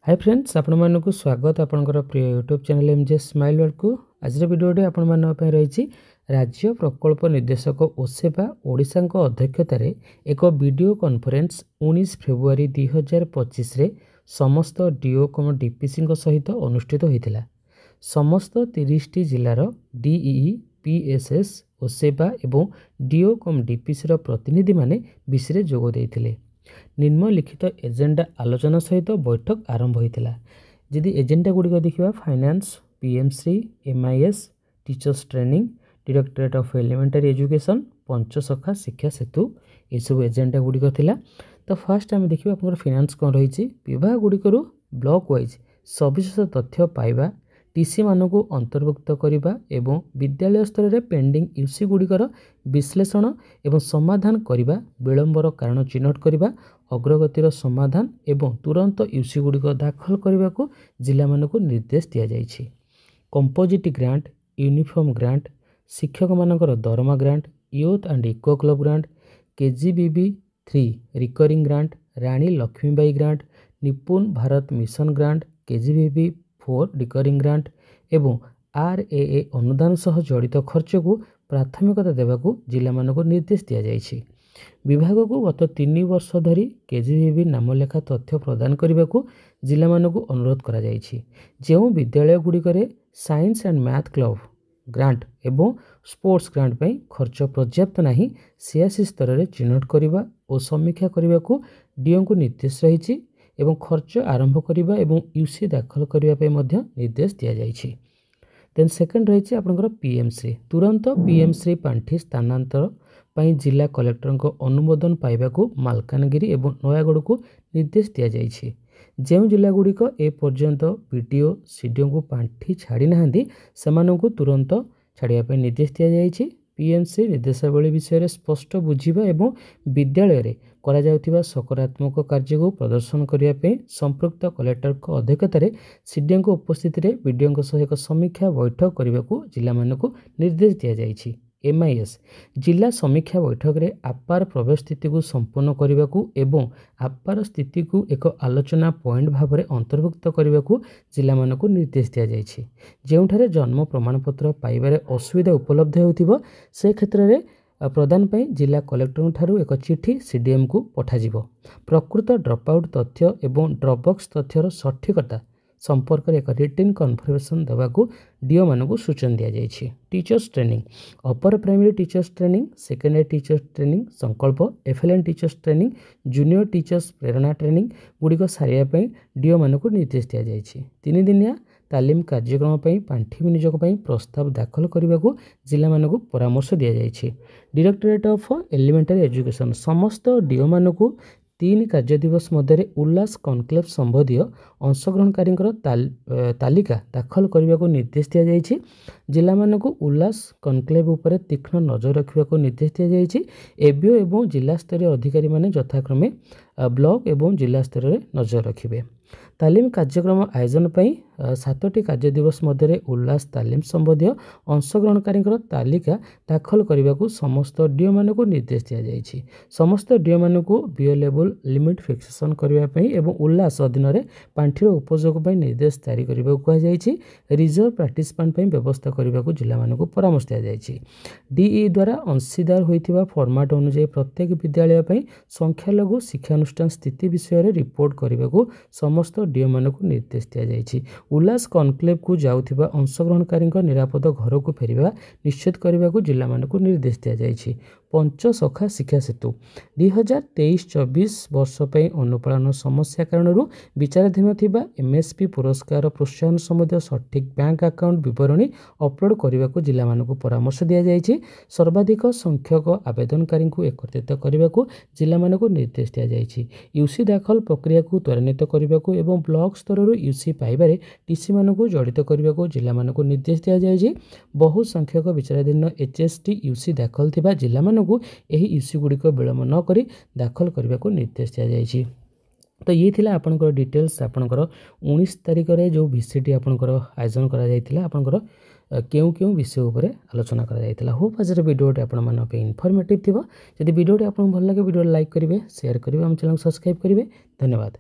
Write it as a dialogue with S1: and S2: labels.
S1: Hi friends आपण मानक स्वागत आपणकर प्रिय YouTube channel MJ smile world को आज भिडियोटे आपण मान रही राज्य प्रकल्प निर्देशक ओसेबा ओडिशा अध्यक्षतार एक वीडियो कॉन्फ्रेंस 19 फेब्रुआरी 2025 रे समस्त डीओ कम डीपीसी सहित अनुष्ठित होता। समस्त 30 टी जिलार डीई पीएसएस ओसेबा एवं डीओ कम डीपीसी प्रतिनिधि माने विषय जोग देइथिले। निम्नलिखित एजेंडा आलोचना सहित बैठक आरंभ होता। जदि एजेंडा गुड़िक देखा finance PMC MIS teachers training directorate of elementary education Panchasakha Shiksha Setu you agenda गुड़िक थिला। तो फास्ट आम देखा आप फाइनेंस कौन रही विभाग गुड़िक ब्लॉक वाइज सविशेष तथ्य पाइबा टीसी मानक अंतर्भुक्त करने एवं विद्यालय स्तर में पेंडिंग यूसी गुड़िकर विश्लेषण एवं समाधान करने विलंबर कारण चिन्हट करने अग्रगतिर समाधान एवं तुरंत यूसी गुड़िक दाखल करने को जिला मानक निर्देश दि जाइए। कंपोजिट ग्रांट यूनिफॉर्म ग्रांट शिक्षक मानकर दरमा grant youth and eco club grant KGBV 3 recurring grant Rani Laxmibai grant Nipun Bharat mission grant KGBV 4 recurring grant एवं आरएए अनुदान सह जड़ित खर्च को प्राथमिकता देवाकू जिला मानक निर्देश दि जाइए। विभाग को गत 3 वर्ष धरी केजीबीबी नामलेखा तथ्य प्रदान करने को जिला मानक अनुरोध करा जाइए। जो विद्यालय गुड़िकर science and math club grant एवं स्पोर्ट्स ग्रांट पर खर्च पर्याप्त नहीं सीएससी स्तर में चिन्हट करने और समीक्षा करने को डीओ को निर्देश रही एवं खर्च आरंभ करने एवं यूसी दाखल करने निर्देश दि जाइए। देन सेकेंड रही आपंकर पीएमसी तुरंत पीएमसी पांठि स्थानांतर पर जिला कलेक्टर अनुमोदन पाइबाकू मालकानगिरी एवं नयागढ़ को निर्देश दि जाइए। जो जिला गुड़िक ए पर्यंत पीटीओ सीडीओ को पांठि छाड़ी नाहांती सेमानंकु तुरंत छाड़िया निर्देश दि जाइए। पीएमसी निर्देशावली विषय में स्पष्ट बुझा एवं विद्यालय रे करा जाउथिबा सकारात्मक कार्य को प्रदर्शन करने संपृक्त कलेक्टर अध्यक्षतार सीडीओ उपस्थित में वीडीओ सह एक समीक्षा बैठक करने को जिला मानक निर्देश दि जाइए। एमआईएस जिला समीक्षा बैठक में आपार प्रवेश स्थिति को संपन्न करने को एवं आपार स्थिति को एक आलोचना पॉइंट भाव में अंतर्भुक्त करने को जिला मानक निर्देश दि जाइए। जोठारे जन्म प्रमाणपत्र पाइबार असुविधा उपलब्ध होथिबो से क्षेत्र में प्रदान पर जिला कलेक्टर ठारू एक चिठी सीडीएम को पठाजिबो। प्रकृत ड्रपआउट तथ्य एवं ड्रपबॉक्स तथ्यर सठिकता संपर्क में एक रिटेन कन्फर्मेशन देवाकू डीओ मानक सूचना दि जाइए। Teachers training upper primary teachers training secondary teachers training Sankalp FLN teachers training junior teachers Prerana training गुड़िक सारे डीओ मानक निर्देश दि जाइए। 3 दिनिया तालीम कार्यक्रम पर पांठि विनियोग प्रस्ताव दाखल करने को जिला मानक परामर्श दि जाइए। डायरेक्टरेट ऑफ एलिमेंटरी एजुकेशन समस्त डीओ मानक 3 कार्य दिवस मध्य उल्लास कॉन्क्लेव संबंधी अंशग्रहणकारी तालिका दाखल करने को निर्देश दि जाइए। जिला मानक उल्लास कॉन्क्लेव उपर तीक्ष्ण नजर रखा को निर्देश दि जाइए। एबीओ एवं जिला स्तरीय अधिकारी माने यथाक्रमे ब्लॉक एवं जिला स्तर में नजर रखिए। तालीम कार्यक्रम आयोजन पर 7टी कार्य दिवस मध्य उल्लास तालीम संबंधी अंशग्रहणकारी तालिका दाखल करने को समस्त डीओ मानक निर्देश दि जाइए। समस्त डीओ मानक बीओ लेवल लिमिट फिक्सेशन करने एवं उल्लास अधीन में पांठिर उपयोग पर निर्देश जारी करने को कहुई। रिजर्व पार्टिसिपेंट पर व्यवस्था करने को जिला मानक परामर्श दि जाइए। डीई द्वारा अंशीदार होता फॉर्मेट अनुसार प्रत्येक विद्यालय पर संख्यालघु शिक्षानुष्ठान स्थिति विषय में रिपोर्ट करने को समस्त डीओ मानक निर्देश दि जाइए। उल्लास कॉन्क्लेव को जाउथिबा अंशग्रहणकारी निरापद घर को फेरिबा निश्चित करने को जिला मानक निर्देश दि जाइए। पंचसखा शिक्षा सेतु 2023-24 वर्ष पर अनुपालन समस्या कारण विचाराधीन थिबा एमएसपी पुरस्कार प्रोत्साहन संबंधी सठिक बैंक अकाउंट विवरणी अपलोड करने को जिला मानक परामर्श दि जाइए। सर्वाधिक संख्यक आवेदनकारी को एकत्रित करने को जिला मानक निर्देश दि जाइए। यूसी दाखल प्रक्रिया को त्वरान्वित करने को एवं ब्लॉक स्तर यूसी पाइबारे टीसी मानक जड़ित करने को जिला मानक निर्देश दि जाइए। बहु संख्यक विचाराधीन एचएसटी यूसी दाखल थिबा जिला मानक यूसी गुड़िक विलम्ब न करी दाखल करने को निर्देश दि जाइए। तो ये थिला आपनकर डिटेल्स आपनकर 19 तारिख रे जो विषयटी आपनकर आयोजन करा जायतिला आपनकर केउ केउ विषय उपर आलोचना करा जायतिला। होप आज वीडियोटी आपण मन पे इन्फॉर्मेटिव थिबो। जदि वीडियोटी आपन भल लागे वीडियो लाइक करिवे शेयर करिवे हम चैनल सब्सक्राइब करिवे। धन्यवाद।